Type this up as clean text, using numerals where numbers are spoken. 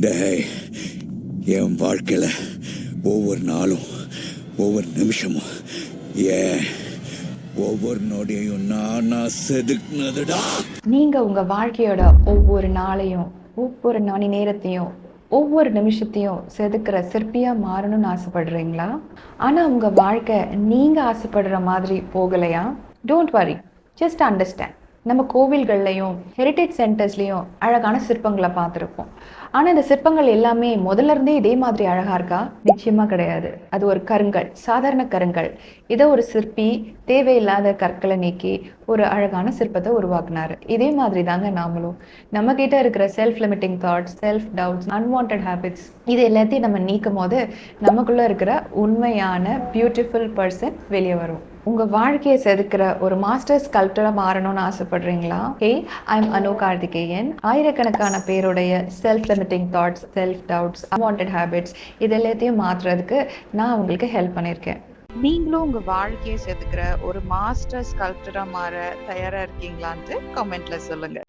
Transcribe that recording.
டேய், என் வாழ்க்கையில் ஒவ்வொரு நாளும் ஒவ்வொரு நிமிஷமும் ஒவ்வொரு நொடியையும் நான் செதுக்குனதுடா. நீங்க உங்க வாழ்க்கையோட ஒவ்வொரு நாளையும், ஒவ்வொரு மணி நேரத்தையும், ஒவ்வொரு நிமிஷத்தையும் செதுக்கிற சிற்பியா மாறணும்னு ஆசைப்படுறீங்களா? ஆனா உங்க வாழ்க்கை நீங்க ஆசைப்படுற மாதிரி போகலையா? Don't worry, just understand. நம்ம கோவில்கள்லையும் ஹெரிட்டேஜ் சென்டர்ஸ்லையும் அழகான சிற்பங்களை பார்த்துருப்போம். ஆனால் இந்த சிற்பங்கள் எல்லாமே முதல்ல இருந்தே இதே மாதிரி அழகா இருக்கா? நிச்சயமா கிடையாது. அது ஒரு கருங்கல், சாதாரண கருங்கல். இதை ஒரு சிற்பி தேவையில்லாத கற்களை நீக்கி ஒரு அழகான சிற்பத்தை உருவாக்குனாரு. இதே மாதிரி தாங்க நாமளும் நம்ம கிட்ட இருக்கிற self limiting thoughts, self doubts, unwanted habits, இது எல்லாத்தையும் நம்ம நீக்கும் போது நமக்குள்ள இருக்கிற உண்மையான பியூட்டிஃபுல் பர்சன் வெளியே வரும். உங்க வாழ்க்கையை செதுக்கிற ஒரு மாஸ்டர் ஸ்கல்ப்டரா மாறணும்னு ஆசைப்படுறீங்களா? ஹே, ஐம் அனு கார்த்திகேயன். ஆயிரக்கணக்கான பேருடைய self limiting thoughts, self doubts, unwanted habits இது எல்லாத்தையும் மாற்றுறதுக்கு நான் உங்களுக்கு ஹெல்ப் பண்ணியிருக்கேன். நீங்களும் உங்க வாழ்க்கையை செதுக்கிற ஒரு மாஸ்டர் ஸ்கல்ப்டரா மாற தயாரா இருக்கீங்களான்னு கமெண்ட்ல சொல்லுங்க.